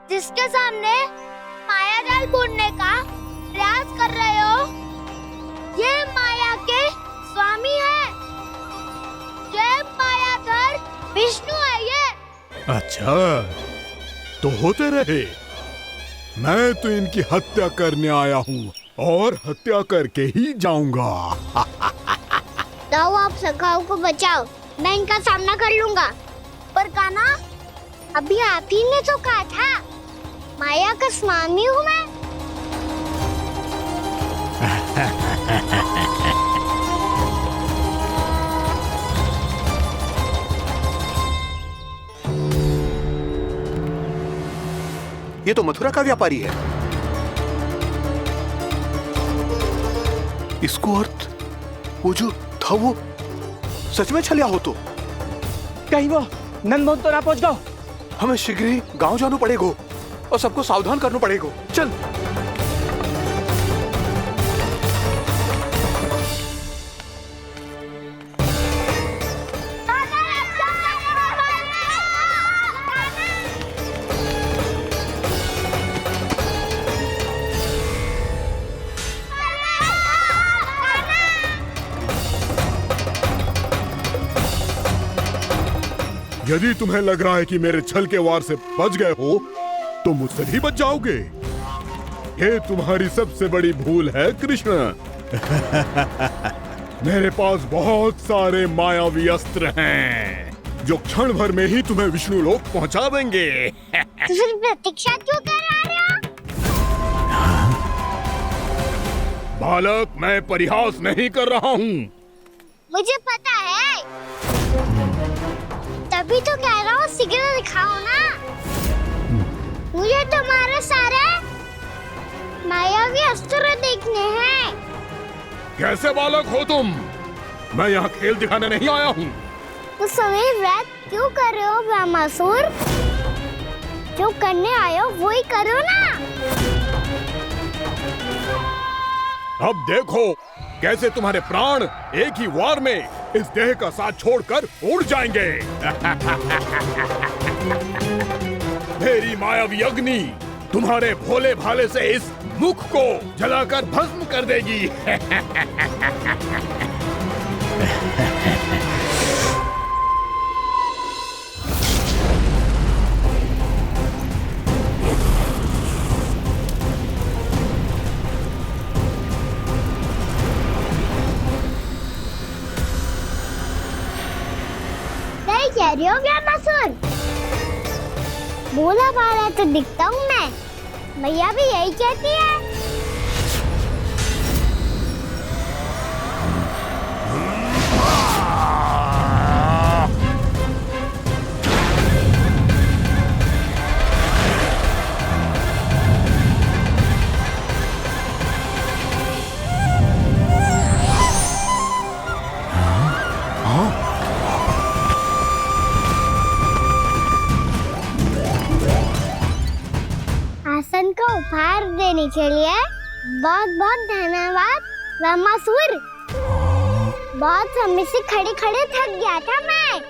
जिसके सामने माया जाल बुनने का प्रयास कर रहे हो, ये माया के स्वामी है। ये मायाधर विष्णु है ये। अच्छा, तो होते रहे। मैं तो इनकी हत्या करने आया हूँ और हत्या करके ही जाऊंगा। जाओ, आप सखाओ को बचाओ, मैं इनका सामना कर लूंगा। पर कान्हा, अभी आप ही ने तो कहा था माया का स्वामी हूँ मैं। ये तो मथुरा का व्यापारी है। इसको अर्थ वो जो था वो सच में छलिया हो तो कहीं वो नंदमोहन तो ना पहुंच गओ। हमें शीघ्र ही गांव जाना पड़ेगा और सबको सावधान करना पड़ेगा। चल। यदि तुम्हें लग रहा है कि मेरे छल के वार से बच गए हो, तो मुझसे भी बच जाओगे। ये तुम्हारी सबसे बड़ी भूल है कृष्ण। मेरे पास बहुत सारे मायावी अस्त्र हैं, जो क्षण भर में ही तुम्हें विष्णु लोक पहुंचा देंगे। तो फिर प्रतीक्षा क्यों कर रहे हो? बालक, मैं परिहास नहीं कर रहा हूँ। मुझे पता है, तभी तो कह रहा हूँ शीघ्र दिखाओ ना। मुझे तुम्हारे सारे मायावी अस्त्र देखने हैं। कैसे बालक हो तुम? मैं यहाँ खेल दिखाने नहीं आया हूँ। उस समय व्रत क्यों कर रहे हो ब्रह्मासुर? जो करने आए हो वही करो ना। अब देखो कैसे तुम्हारे प्राण एक ही वार में इस देह का साथ छोड़कर उड़ जाएंगे। मेरी मायावी अग्नि तुम्हारे भोले भाले से इस मुख को जलाकर भस्म कर देगी। नहीं कह रही हो ब्रह्मासुर? भोला भाला तो दिखता हूँ मैं। मैया भी यही कहती है। आसन को उपहार देने के लिए बहुत बहुत धन्यवाद ब्रह्मासुर। बहुत समय से खड़े खड़े थक गया था मैं।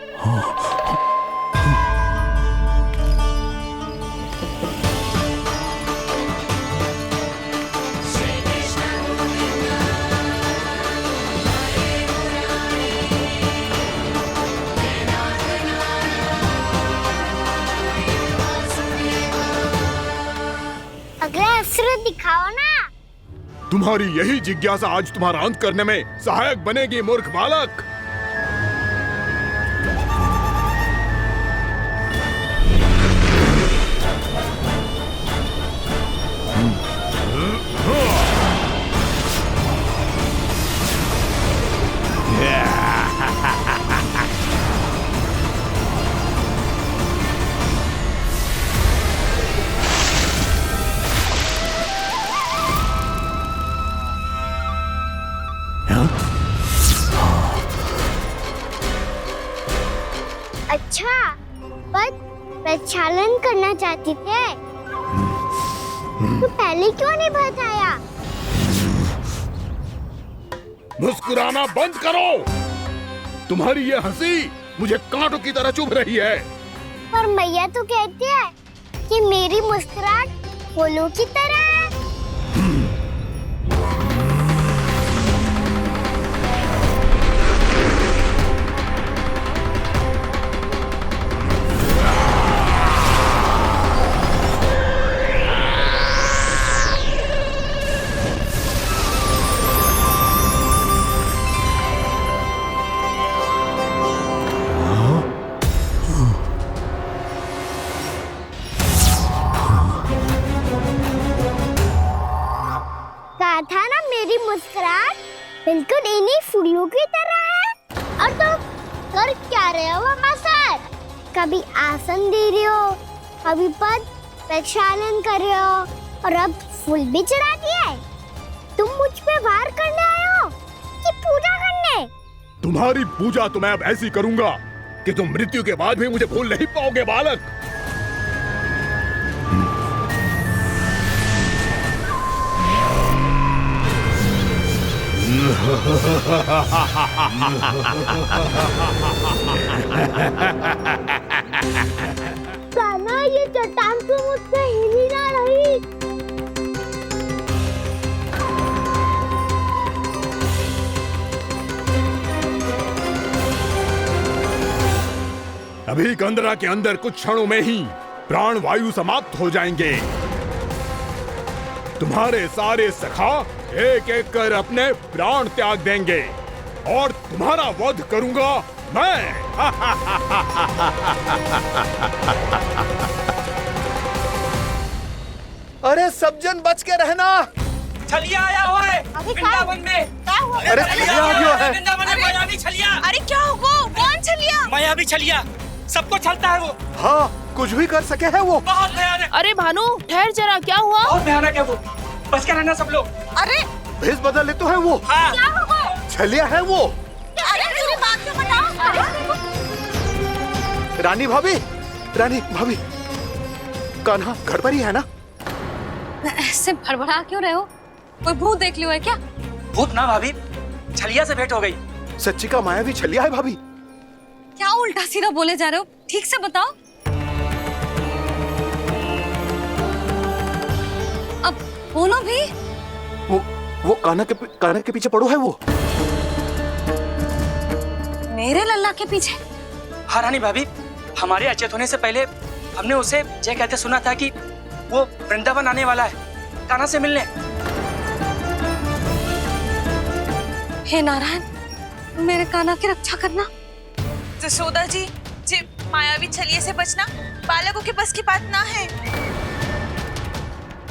अगला अस्त्र दिखाओ ना। तुम्हारी यही जिज्ञासा आज तुम्हारा अंत करने में सहायक बनेगी मूर्ख बालक। अच्छा, पर प्रक्षालन करना चाहती थे तो पहले क्यों नहीं बताया? मुस्कुराना बंद करो। तुम्हारी ये हंसी मुझे कांटों की तरह चुभ रही है। पर मैया तो कहती है कि मेरी मुस्कुराहट फूलों की तरह है। कहा था ना मेरी मुस्कुराहट बिल्कुल इन्हीं फूलों की तरह है। और तुम कर क्या रहे हो वहाँ सर? कभी आसन दे रहे हो, कभी पद प्रक्षालन कर रहे हो और अब फूल भी चढ़ा दिया है। तुम मुझ पे वार करने आए हो कि पूजा करने? तुम्हारी पूजा तो मैं अब ऐसी करूंगा कि तुम मृत्यु के बाद भी मुझे भूल नहीं पाओगे बालक। कान्हा, ये चट्टान तो मुझसे हिल ही ना रही। अभी कंदरा के अंदर कुछ क्षणों में ही प्राण वायु समाप्त हो जाएंगे। तुम्हारे सारे सखा एक एक कर अपने प्राण त्याग देंगे और तुम्हारा वध करूंगा मैं। अरे सब जन बच के रहना। छलिया आया हुआ है वृंदावन में। अरे छलिया आ गया है। वृंदावन में मायावी छलिया। अरे क्या हुआ? कौन छलिया? मायावी छलिया सबको छलता है वो। हाँ, कुछ भी कर सके है वो। बहुत भयानक। अरे भानु, ठहर जरा, क्या हुआ? बहुत भयानक है वो, बच के रहना सब लोग। अरे भेष बदल ले तो है वो। हाँ। क्या हुआ? छलिया है वो। अरे मेरी बात तो बताओ। रानी भाभी, रानी भाभी, कान्हा घर पर ही है ना? ऐसे भड़बड़ा क्यों रहे हो? कोई भूत देख लियो है क्या? भूत ना भाभी, छलिया से भेंट हो गई। सच्ची का मायावी छलिया है भाभी। क्या उल्टा सीधा बोले जा रहे हो? ठीक से बताओ। अब बोलो भी। वो कान्हा के पीछे पड़ो है वो। मेरे लल्ला के पीछे? हाँ रानी भाभी, हमारे अचेत होने से पहले हमने उसे ये कहते सुना था कि वो वृंदावन आने वाला है कान्हा से मिलने। हे नारायण, मेरे कान्हा की रक्षा करना। जसोदा जी, मायावी छलिए से बचना बालकों के बस की बात ना है।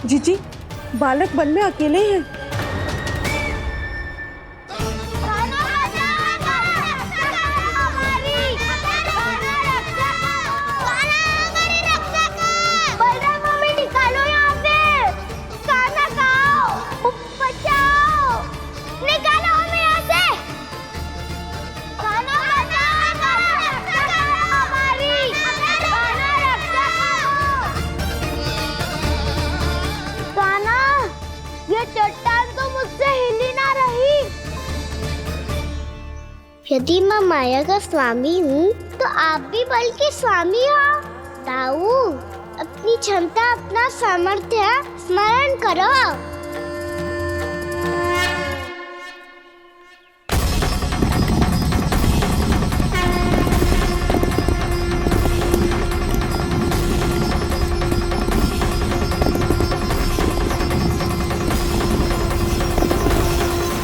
जीजी, बालक वन में अकेले हैं। चट्टान तो मुझसे हिल ही ना रही। यदि मैं माया का स्वामी हूँ तो आप भी बल के स्वामी हो। ताऊ, अपनी क्षमता, अपना सामर्थ्य स्मरण करो।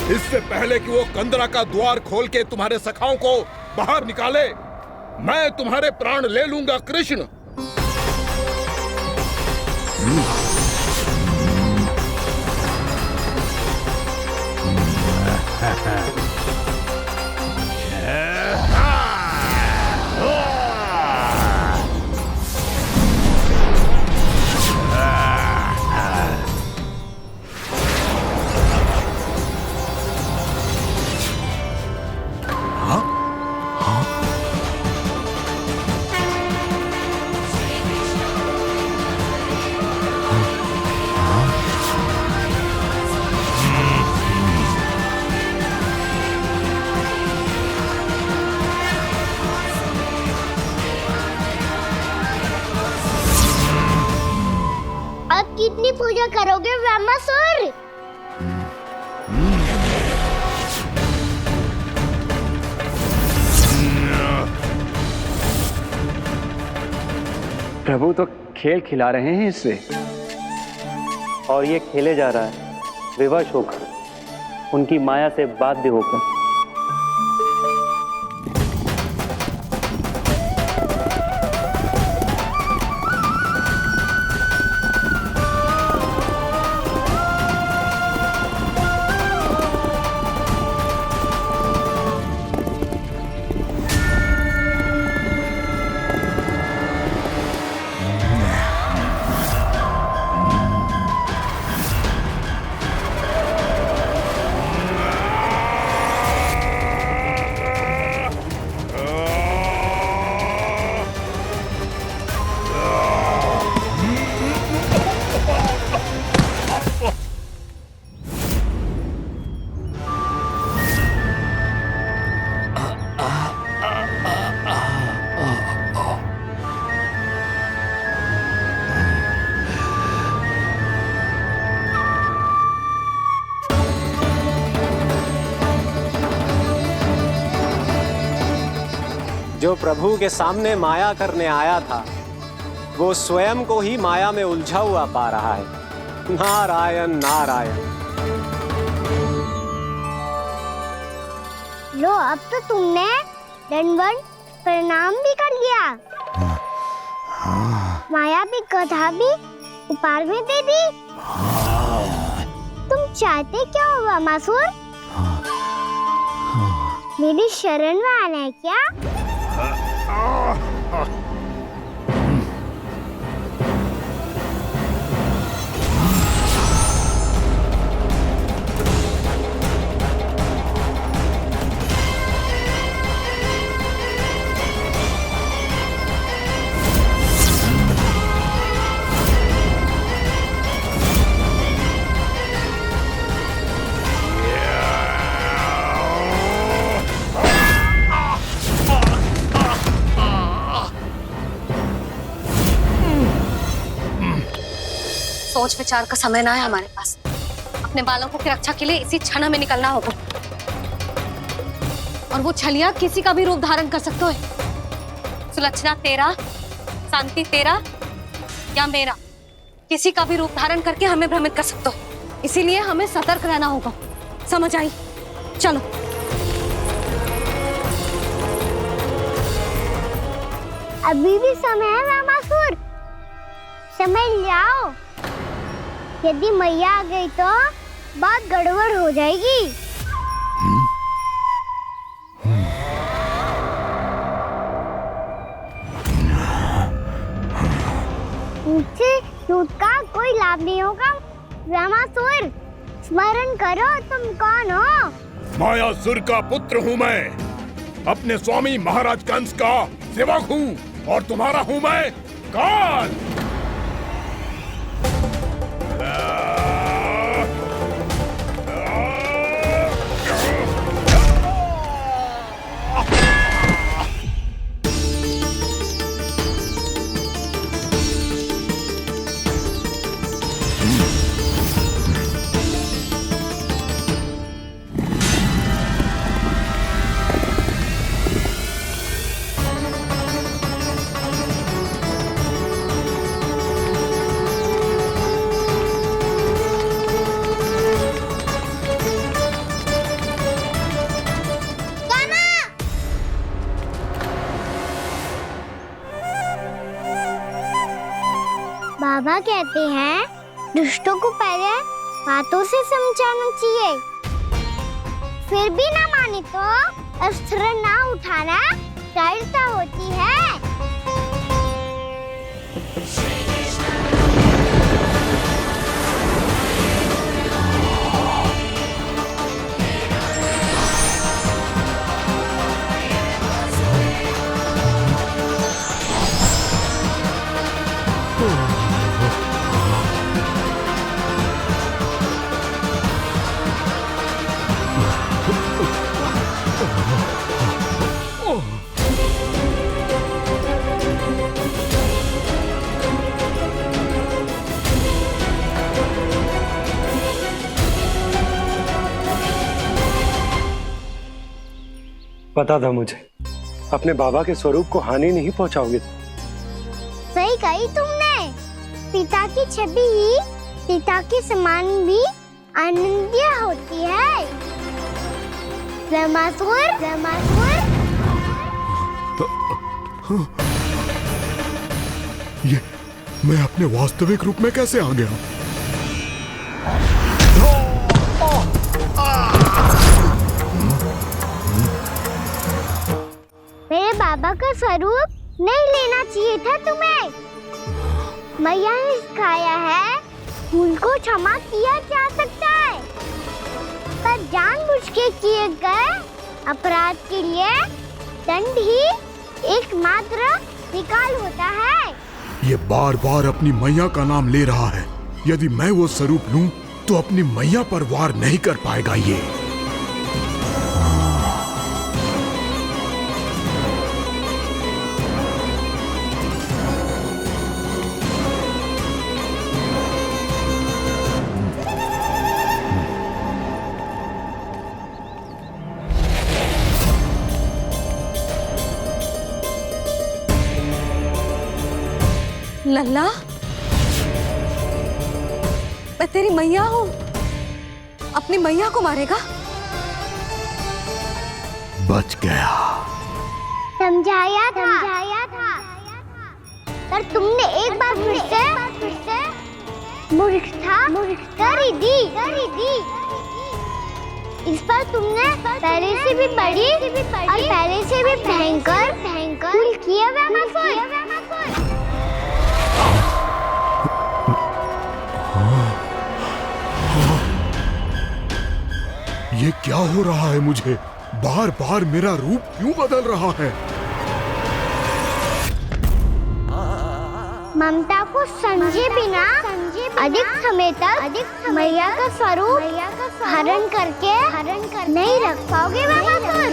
इससे पहले कि वो कंदरा का द्वार खोल के तुम्हारे सखाओं को बाहर निकाले, मैं तुम्हारे प्राण ले लूंगा कृष्ण। अब कितनी पूजा करोगे ब्रह्मासुर? प्रभु तो खेल खिला रहे हैं इससे, और ये खेले जा रहा है विवश होकर, उनकी माया से बाध्य होकर। जो प्रभु के सामने माया करने आया था, वो स्वयं को ही माया में उलझा हुआ पा रहा है। नारायण नारायण। लो, अब तो तुमने दंडवत प्रणाम भी कर लिया, माया भी कथा भी उपहार में दे दी। तुम चाहते क्या हो ब्रह्मासुर? मेरी शरण में आना है क्या? सोच विचार का समय ना है हमारे पास। अपने बालकों की रक्षा के लिए इसी क्षण हमें निकलना होगा, और वो छलिया किसी का भी रूप धारण कर सकते है। सुलक्षणा तेरा, शांति तेरा या मेरा, किसी का भी रूप धारण करके हमें भ्रमित कर सकते हो। इसीलिए हमें सतर्क रहना होगा। समझ आई? चलो। अभी भी समय है ब्रह्मासुर, समझ जाओ। यदि मैया आ गई तो बात गड़बड़ हो जाएगी। मुझसे झूठ का कोई लाभ नहीं होगा। ब्रह्मासुर, स्मरण करो तुम कौन हो। मायासुर का पुत्र हूँ मैं, अपने स्वामी महाराज कंस का सेवक हूँ, और तुम्हारा हूँ मैं काल। बाबा कहते हैं दुष्टों को पहले बातों से समझाना चाहिए, फिर भी ना माने तो अस्त्र ना उठाना दृढ़ता होती है। पता था मुझे, अपने बाबा के स्वरूप को हानि नहीं पहुंचाओगे। सही कही तुमने। पिता की छवि ही पिता के समान भी आनंदीय होती है। ब्रह्मासुर, ब्रह्मासुर। ये मैं अपने वास्तविक रूप में कैसे आ गया? मेरे बाबा का स्वरूप नहीं लेना चाहिए था तुम्हें। मैया ने सिखाया है भूल को क्षमा किया जा सकता है, पर जानबूझ के किए गए अपराध के लिए दंड ही एकमात्र निकाल होता है। ये बार बार अपनी मैया का नाम ले रहा है। यदि मैं वो स्वरूप लूं तो अपनी मैया पर वार नहीं कर पाएगा ये। लल्ला, मैं तेरी मैया हूँ, अपनी मैया को मारेगा? बच गया। समझाया था, पर तुमने एक बार फिर से मूर्खता कर ही दी। इस पर तुमने पहले से भी बड़ी और पहले से भी भयंकर भूल किया ब्रह्मासुर। ये क्या हो रहा है मुझे? बार बार मेरा रूप क्यों बदल रहा है? ममता को समझे बिना अधिक समय तक मैया का स्वरूप हरण करके नहीं रख पाओगे ब्रह्मासुर।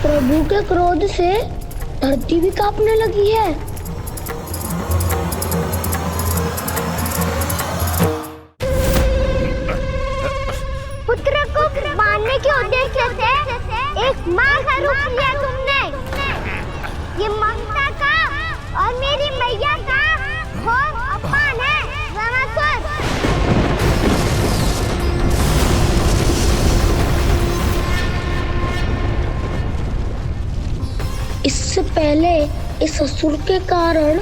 प्रभु के क्रोध से धरती भी कांपने लगी है। पुत्र को मारने के उद्देश्य से एक मां का रूप लिया तुमने। ये ममता का और मेरी मैया का घोर अपमान है ब्रह्मासुर। इससे पहले इस असुर के कारण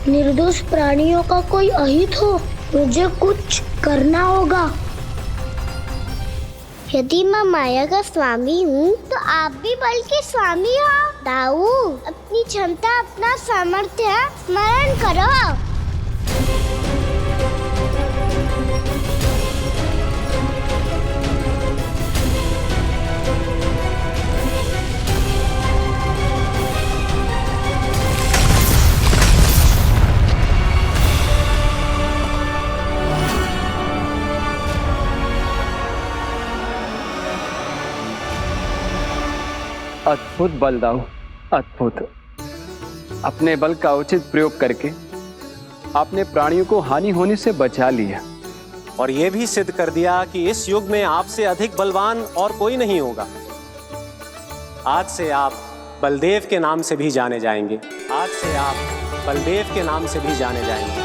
निर्दोष प्राणियों का कोई अहित हो, मुझे कुछ करना होगा। यदि मैं माया का स्वामी हूँ तो आप भी बल के स्वामी हो। दाऊ, अपनी क्षमता, अपना सामर्थ्य स्मरण करो। अद्भुत बलदाऊ, अद्भुत। अपने बल का उचित प्रयोग करके आपने प्राणियों को हानि होने से बचा लिया और ये भी सिद्ध कर दिया कि इस युग में आपसे अधिक बलवान और कोई नहीं होगा। आज से आप बलदेव के नाम से भी जाने जाएंगे। आज से आप बलदेव के नाम से भी जाने जाएंगे।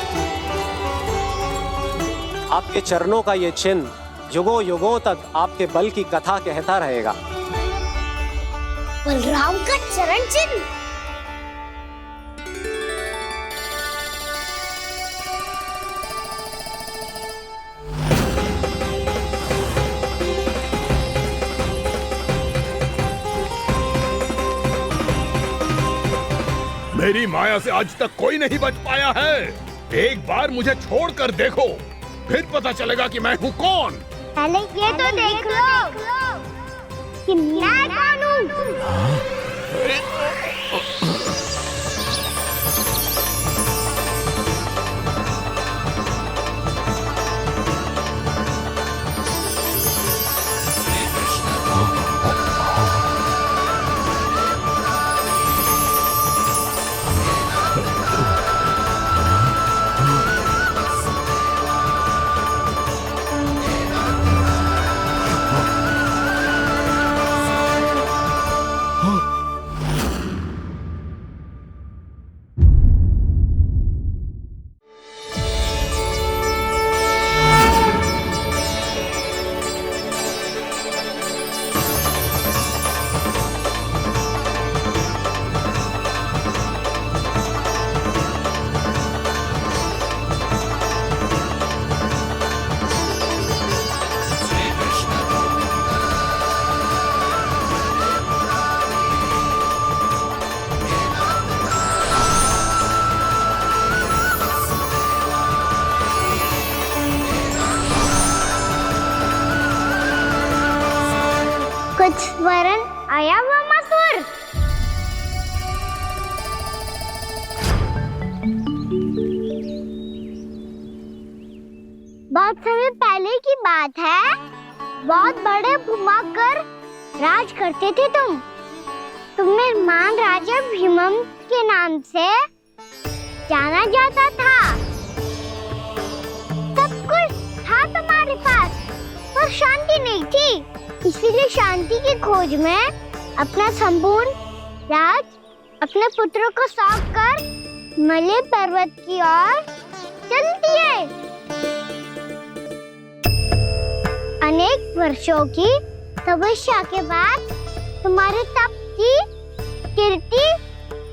आपके चरणों का ये चिन्ह युगों युगों तक आपके बल की कथा कहता रहेगा। बलराम का चरण चिन्ह। मेरी माया से आज तक कोई नहीं बच पाया है। एक बार मुझे छोड़कर देखो, फिर पता चलेगा कि मैं हूँ कौन। पहले ये तो देख लो कि मैं कौन हूँ। कुछ वरन आया हुआ मसूर। बहुत समय पहले की बात है, बहुत बड़े भूमाकर राज करते थे तुम्हें महान राजा भीमम के नाम से जाना जाता था। सब कुछ था तुम्हारे पास, पर शांति नहीं थी। इसीलिए शांति की खोज में अपना संपूर्ण राज अपने पुत्रों को सौंप कर हिमालय पर्वत की ओर चल दिए। अनेक वर्षों की तपस्या के बाद तुम्हारे तप की कीर्ति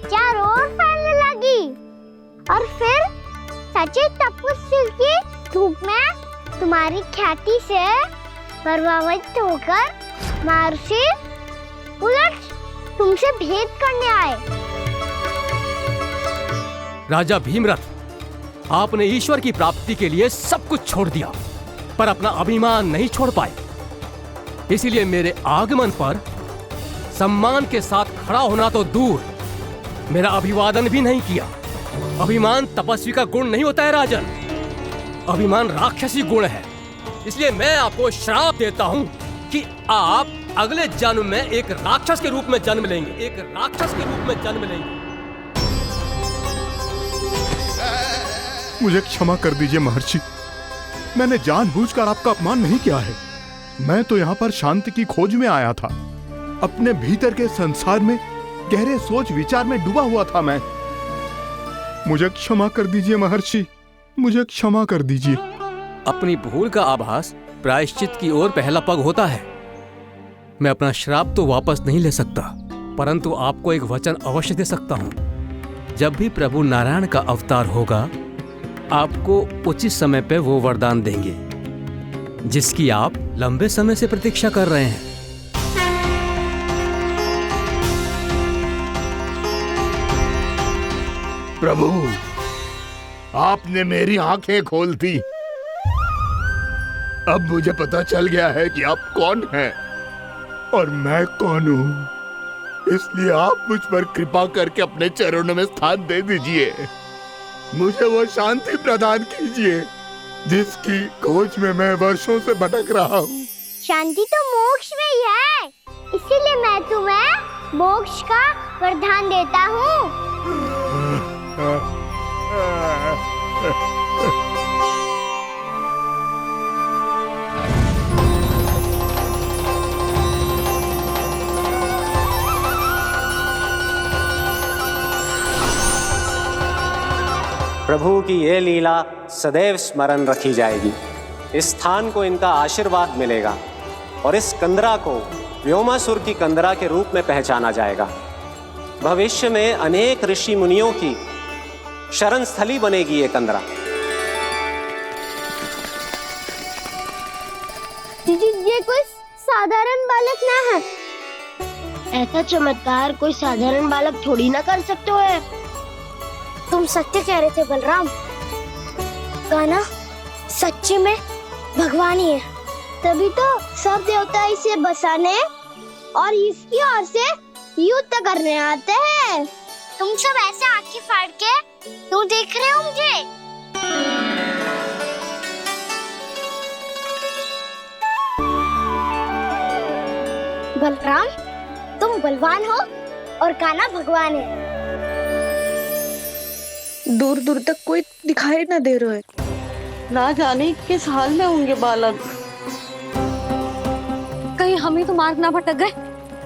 चारों ओर फैलने लगी और फिर सच्चे तपस्वी के रूप में तुम्हारी ख्याति से प्रभावित होकर महर्षि उलट तुमसे भेंट करने आए। राजा भीमरथ, आपने ईश्वर की प्राप्ति के लिए सब कुछ छोड़ दिया, पर अपना अभिमान नहीं छोड़ पाए। इसीलिए मेरे आगमन पर सम्मान के साथ खड़ा होना तो दूर, मेरा अभिवादन भी नहीं किया। अभिमान तपस्वी का गुण नहीं होता है राजन, अभिमान राक्षसी गुण है। इसलिए मैं आपको श्राप देता हूँ कि आप अगले जन्म में एक राक्षस के रूप में जन्म लेंगे, एक राक्षस के रूप में जन्म लेंगे। मुझे क्षमा कर दीजिए महर्षि, मैंने जानबूझकर आपका अपमान नहीं किया है। मैं तो यहाँ पर शांति की खोज में आया था। अपने भीतर के संसार में गहरे सोच विचार में डूबा हुआ था मैं। मुझे क्षमा कर दीजिए महर्षि, मुझे क्षमा कर दीजिए। अपनी भूल का आभास प्रायश्चित की ओर पहला पग होता है। मैं अपना श्राप तो वापस नहीं ले सकता, परंतु आपको एक वचन अवश्य दे सकता हूँ। जब भी प्रभु नारायण का अवतार होगा, आपको उचित समय पे वो वरदान देंगे जिसकी आप लंबे समय से प्रतीक्षा कर रहे हैं। प्रभु, आपने मेरी आंखें खोल दी। अब मुझे पता चल गया है कि आप कौन हैं और मैं कौन हूँ। इसलिए आप मुझ पर कृपा करके अपने चरणों में स्थान दे दीजिए। मुझे वो शांति प्रदान कीजिए जिसकी खोज में मैं वर्षों से भटक रहा हूँ। शांति तो मोक्ष में ही है, इसीलिए मैं तुम्हें मोक्ष का वरदान देता हूँ। प्रभु की ये लीला सदैव स्मरण रखी जाएगी। इस स्थान को इनका आशीर्वाद मिलेगा और इस कंदरा को व्योमासुर की कंदरा के रूप में पहचाना जाएगा। भविष्य में अनेक ऋषि मुनियों की शरण स्थली बनेगी ये कंदरा। दीदी, ये कोई साधारण बालक ना है। ऐसा चमत्कार कोई साधारण बालक थोड़ी ना कर सकते है। तुम सत्य कह रहे थे बलराम। गाना सच्ची में भगवान ही है, तभी तो सब देवता इसे बसाने और इसकी ओर से युद्ध करने आते हैं। तुम सब ऐसे आंखें फाड़ के क्यों देख रहे हो मुझे? बलराम, तुम बलवान हो और कान्हा भगवान है। दूर दूर तक कोई दिखाई ना दे रहा है, ना जाने किस हाल में होंगे बालक। कहीं हम ही तो मार्ग ना भटक गए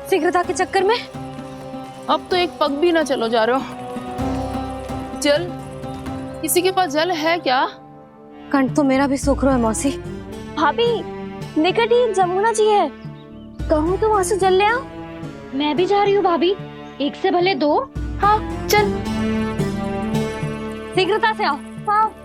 शीघ्रता के चक्कर में। अब तो एक पग भी ना चलो जा रहे हो। जल, किसी के पास जल है क्या? कंठ तो मेरा भी सूख रहा है मौसी। भाभी, निकट ही जमुना जी है, कहूँ तो वहाँ से जल ले आओ। मैं भी जा रही हूँ भाभी, एक से भले दो। हाँ चल। शीघ्रता से आओ। हाँ।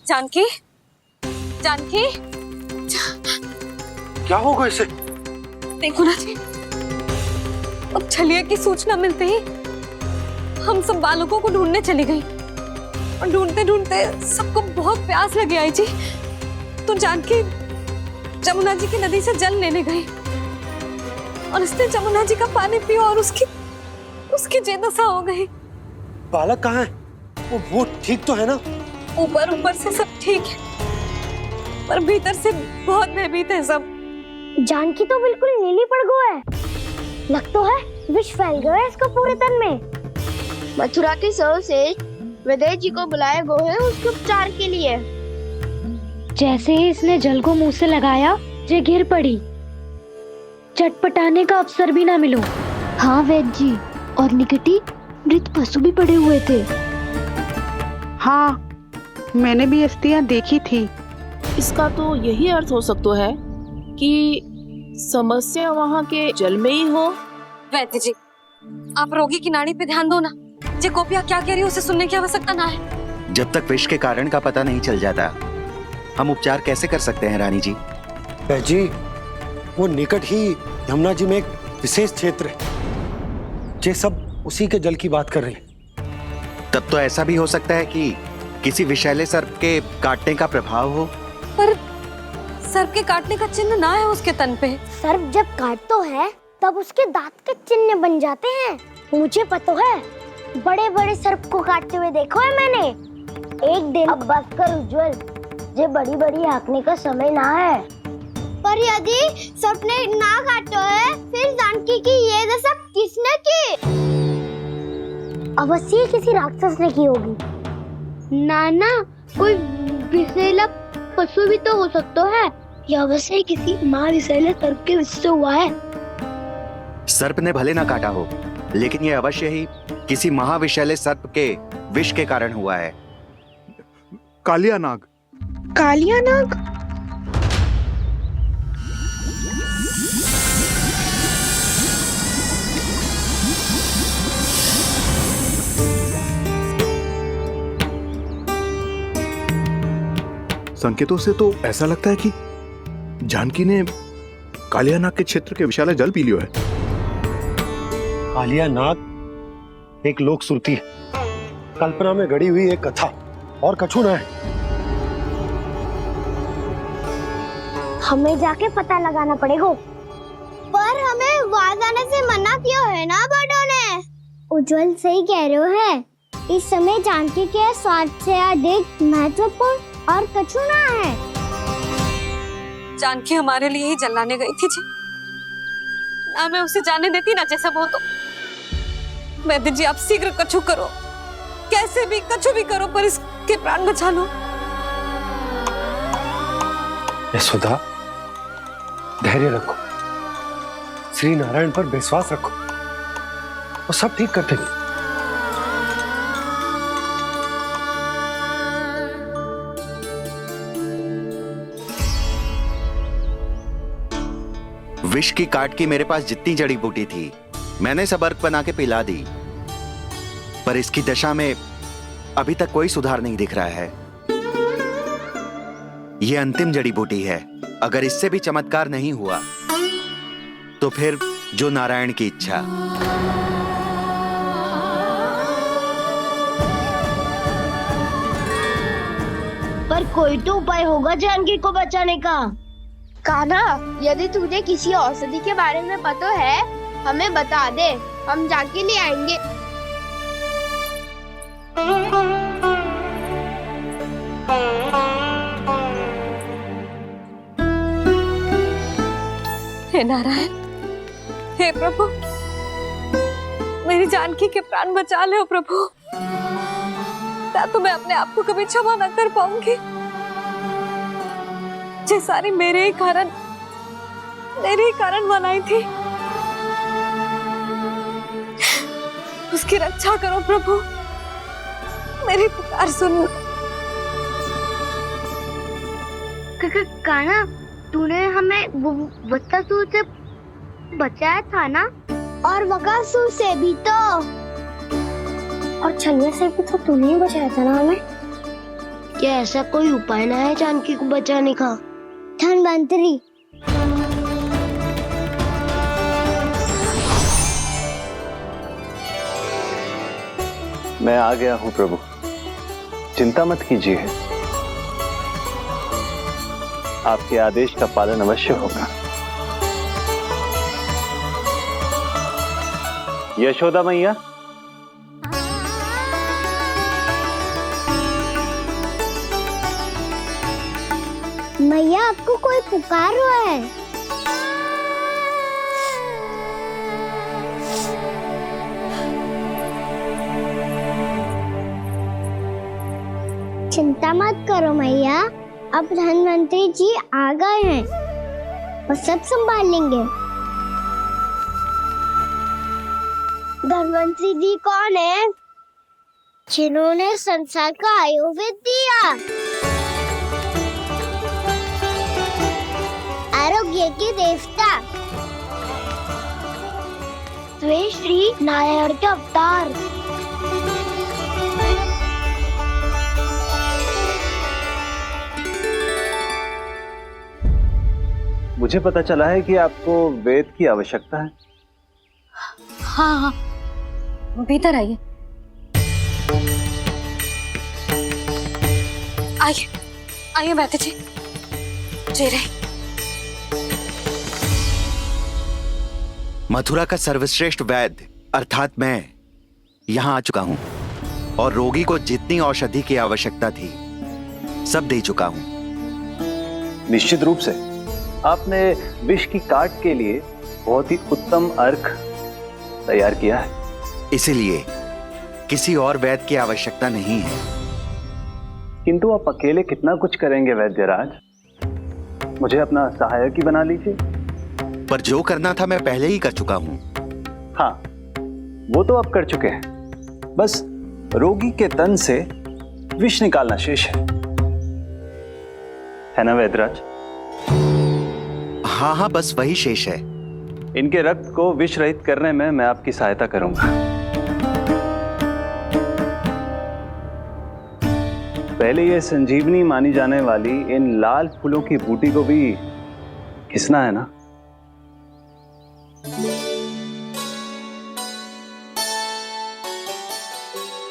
जानकी, जानकी, क्या होगा इसे? देखो ना जी, अब छलिया की सूचना मिलते ही हम सब बालकों को ढूंढने चली गई और ढूंढते ढूंढते सबको बहुत प्यास लगी आई जी। तो जानकी जमुना जी की नदी से जल लेने गई और उसने जमुना जी का पानी पिया और उसकी जेदशा हो गई। बालक कहाँ है? वो ठीक तो है ना? ऊपर से सब ठीक है, पर भीतर से बहुत भयभीत है सब। जानकी तो बिल्कुल नीली पड़ गया है, लग तो है विष फैल गया है इसको पूरे तन में। मथुरा के सर्वश्रेष्ठ विदेह जी को बुलाए गए हैं उसके उपचार के लिए। जैसे ही इसने जल को मुंह से लगाया, जे गिर पड़ी, चटपटाने का अवसर भी ना मिलो। हाँ वैद्य जी, और निकटी मृत पशु भी पड़े हुए थे। हाँ, मैंने भी अस्थियां देखी थी। इसका तो यही अर्थ हो सकता है कि समस्या वहाँ के जल में ही हो। वैद्य जी, आप रोगी की नाड़ी पे ध्यान दो ना। जे गोपिया क्या कह रही है उसे सुनने की आवश्यकता ना है। जब तक विष के कारण का पता नहीं चल जाता, हम उपचार कैसे कर सकते हैं रानी जी? जी, वो निकट ही यमुना जी में एक विशेष क्षेत्र है, ये सब उसी के जल की बात कर रही है। तब तो ऐसा भी हो सकता है कि किसी विषैले सर्प के काटने का प्रभाव हो। पर सर्प के काटने का चिन्ह ना है उसके तन पे। सर्प जब काटता है तब उसके दांत के चिन्ह बन जाते हैं। मुझे पता है, बड़े बड़े सर्प को काटते हुए देखो है मैंने। एक दिन अब बस कर उज्जवल, ये बड़ी बड़ी हाँकने का समय ना है। पर यदि सर्प ने ना काटो है, फिर जानकी की ये दशा किसने की? अवश्य किसी राक्षस ने की होगी। नाना, कोई विषैला पशु भी तो हो सकता है, या अवश्य किसी माँ विषैले सर्प के विष से हुआ है। सर्प ने भले ना काटा हो, लेकिन यह अवश्य ही किसी महाविषैले सर्प के विष के कारण हुआ है। कालिया नाग। कालिया नाग? संकेतों से तो ऐसा लगता है कि जानकी ने कालिया नाग के क्षेत्र के विशाल जल पी लियो है। कालिया नाग एक लोक श्रुति है, कल्पना में गढ़ी हुई एक कथा, और कछु ना है। हमें जाके पता लगाना पड़ेगा। पर हमें वहां जाने से मना किया है ना बड़ों ने। उज्जवल सही कह रहे हो है। इस समय जानकी के स्वार्थ से अधिक महत्वपूर्ण और कछु ना है। जानकी हमारे लिए ही जलाने गई थी जी, ना मैं उसे जाने देती ना जैसा वो तो। वैद्य जी आप शीघ्र कछु करो, कैसे भी कछु भी करो, पर इसके प्राण बचा लो। यशोदा, धैर्य रखो, श्री नारायण पर विश्वास रखो, वो सब ठीक कर देंगे। विष की काट की मेरे पास जितनी जड़ी बूटी थी मैंने सब अर्क बना के पिला दी, पर इसकी दशा में अभी तक कोई सुधार नहीं दिख रहा है। यह अंतिम जड़ी बूटी है, अगर इससे भी चमत्कार नहीं हुआ तो फिर जो नारायण की इच्छा। पर कोई तो उपाय होगा जानकी को बचाने का। कान्हा, यदि तुझे किसी औषधि के बारे में पता है हमें बता दे, हम जाके ले आएंगे। हे नारायण, हे प्रभु, मेरी जानकी के प्राण बचा ले प्रभु। मैं तो मैं अपने आप को कभी क्षमा न कर पाऊंगी। ये सारी मेरे ही कारण बनाई थी। उसकी रक्षा करो प्रभु, मेरी पुकार सुनो। कान्हा, तूने हमें वत्सासुर से बचाया था ना, और बकासुर से भी तो, और छलवे से भी तो तूने ही बचाया था ना हमें। क्या ऐसा कोई उपाय ना है जानकी को बचाने का? धन्वंतरी, मैं आ गया हूं प्रभु, चिंता मत कीजिए, आपके आदेश का पालन अवश्य होगा। यशोदा मैया, मैया आपको कोई पुकार रहा है। चिंता मत करो मैया, अब धन्वंतरी जी आ गए हैं, वो सब संभाल लेंगे। धन्वंतरी जी कौन है? जिन्होंने संसार का आयुर्वेद दिया, आरोग्य के देवता, वे श्री नारायण के अवतार। मुझे पता चला है कि आपको वेद की आवश्यकता है। हाँ हाँ, भीतर आइए। आइए आइए वैद्य जी, जी रहे। मथुरा का सर्वश्रेष्ठ वैद्य अर्थात मैं यहाँ आ चुका हूँ और रोगी को जितनी औषधि की आवश्यकता थी सब दे चुका हूँ। निश्चित रूप से आपने विष की काट के लिए बहुत ही उत्तम अर्क तैयार किया है, इसीलिए किसी और वैद्य की आवश्यकता नहीं है। किंतु आप अकेले कितना कुछ करेंगे वैद्यराज, मुझे अपना सहायक ही बना लीजिए। पर जो करना था मैं पहले ही कर चुका हूँ। हाँ, वो तो आप कर चुके हैं, बस रोगी के तन से विष निकालना शेष है ना वैद्यराज? हाँ हाँ, बस वही शेष है। इनके रक्त को विष रहित करने में मैं आपकी सहायता करूंगा। पहले ये संजीवनी मानी जाने वाली इन लाल फूलों की बूटी को भी घिसना है ना?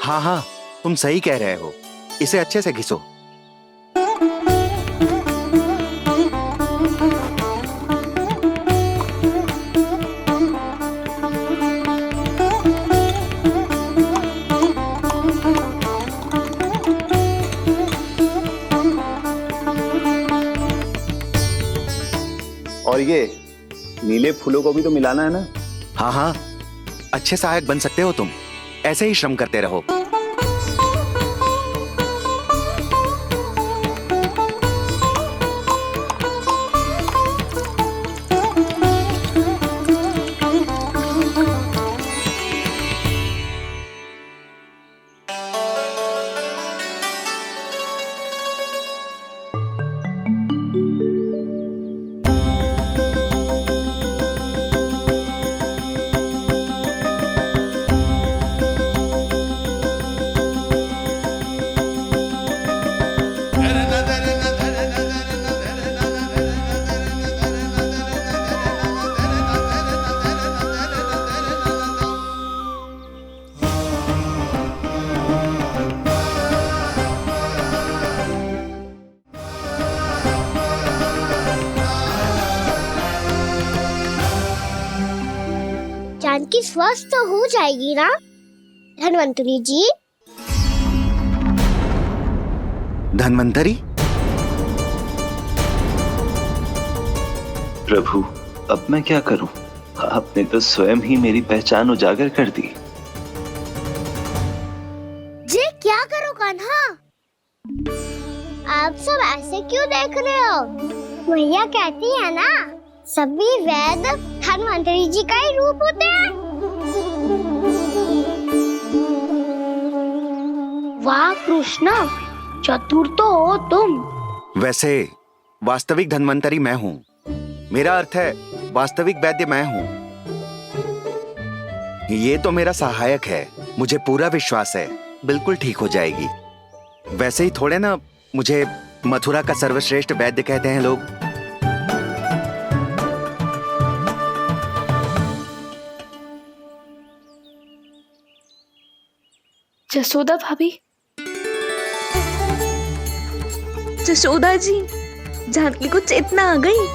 हाँ हाँ, तुम सही कह रहे हो, इसे अच्छे से घिसो। ये नीले फूलों को भी तो मिलाना है ना? हाँ हाँ, अच्छे सहायक बन सकते हो तुम, ऐसे ही श्रम करते रहो। जानकी स्वस्थ तो हो जाएगी ना धन्वंतरी जी? धन्वंतरी? प्रभु, अब मैं क्या करूं? आपने तो स्वयं ही मेरी पहचान उजागर कर दी। जी क्या करो कान्हा? आप सब ऐसे क्यों देख रहे हो? मैया कहती है ना, सभी वेद धन्वंतरी जी का ही रूप होते हैं। वाह कृष्णा, चतुर तो हो तुम। वैसे वास्तविक धन्वंतरी मैं हूँ। मेरा अर्थ है वास्तविक वैद्य मैं हूँ। ये तो मेरा सहायक है, मुझे पूरा विश्वास है बिल्कुल ठीक हो जाएगी। वैसे ही थोड़े ना मुझे मथुरा का सर्वश्रेष्ठ वैद्य कहते हैं लोग। जसोदा भाभी, जसोदा जी, जानकी को चेतना आ गई।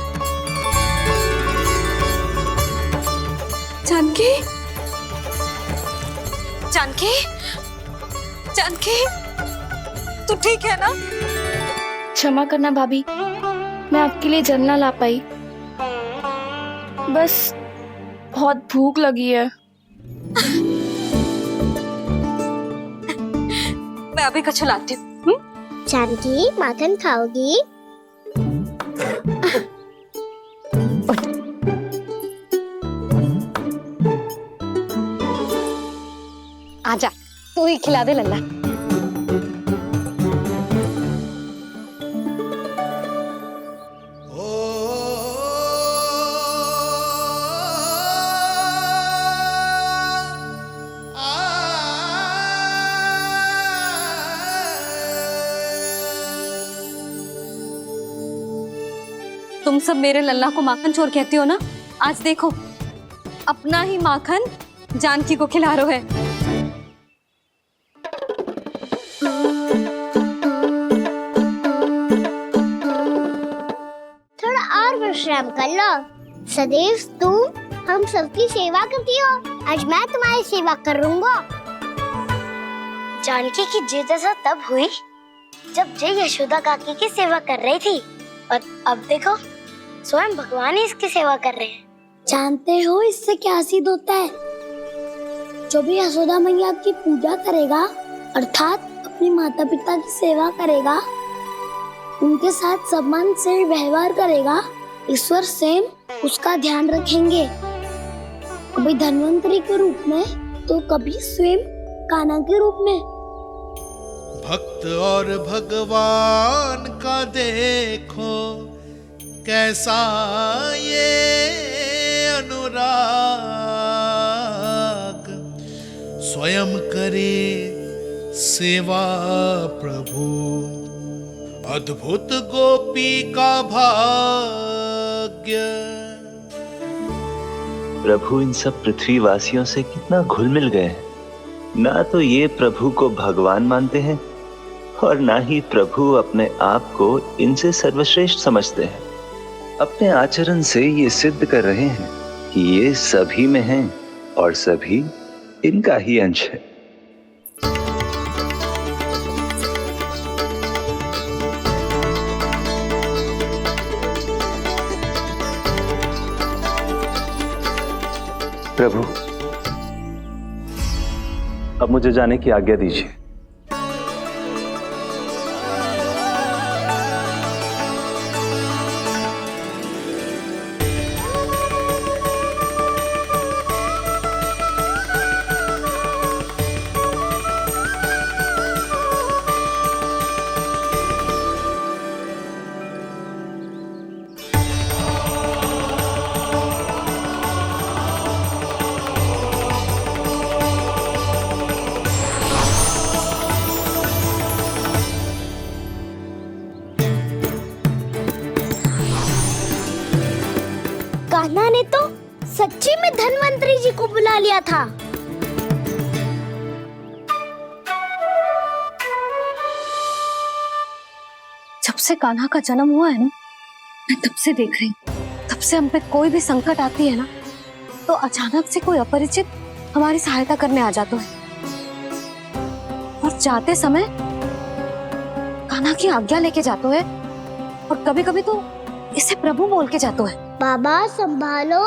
जानकी, जानकी, जानकी, तू ठीक है ना? क्षमा करना भाभी, मैं आपके लिए जल ना ला पाई। बस बहुत भूख लगी है। मैं अभी कछु लाती हूँ। जानकी माखन खाओगी? आजा, तू ही खिला दे लल्ला। तुम सब मेरे लल्ला को माखन चोर कहती हो ना? आज देखो, अपना ही माखन जानकी को खिला रहे है। थोड़ा और विश्राम कर लो। सदैव तुम हम सबकी सेवा करती हो, आज मैं तुम्हारी सेवा करूंगा। जानकी की जिज्ञासा तब हुई जब जय यशोदा काकी की सेवा कर रही थी, और अब देखो स्वयं भगवान ही इसकी सेवा कर रहे हैं। जानते हो इससे क्या सिद्ध होता है? जो भी यशोदा मैया की पूजा करेगा, अर्थात अपने माता पिता की सेवा करेगा, उनके साथ सम्मान से व्यवहार करेगा, ईश्वर स्वयं उसका ध्यान रखेंगे। कभी धन्वंतरी के रूप में तो कभी स्वयं कान्हा के रूप में। भक्त और भगवान का देखो कैसा ये अनुराग, स्वयं करे सेवा प्रभु, अद्भुत गोपी का भाग्य। प्रभु इन सब पृथ्वीवासियों से कितना घुल मिल गए हैं। ना तो ये प्रभु को भगवान मानते हैं और ना ही प्रभु अपने आप को इनसे सर्वश्रेष्ठ समझते हैं। अपने आचरण से ये सिद्ध कर रहे हैं कि ये सभी में हैं और सभी इनका ही अंश है। प्रभु, अब मुझे जाने की आज्ञा दीजिए। कान्हा ने तो सच्ची में धन्वंतरी जी को बुला लिया था। जब से कान्हा का जन्म हुआ है ना, मैं तब से देख रही हूँ, तब से हम पे कोई भी संकट आती है ना, तो अचानक से कोई अपरिचित हमारी सहायता करने आ जाता है। और जाते समय कान्हा की आज्ञा लेके जाते है, और कभी कभी तो इसे प्रभु बोल के जाते है। बाबा संभालो।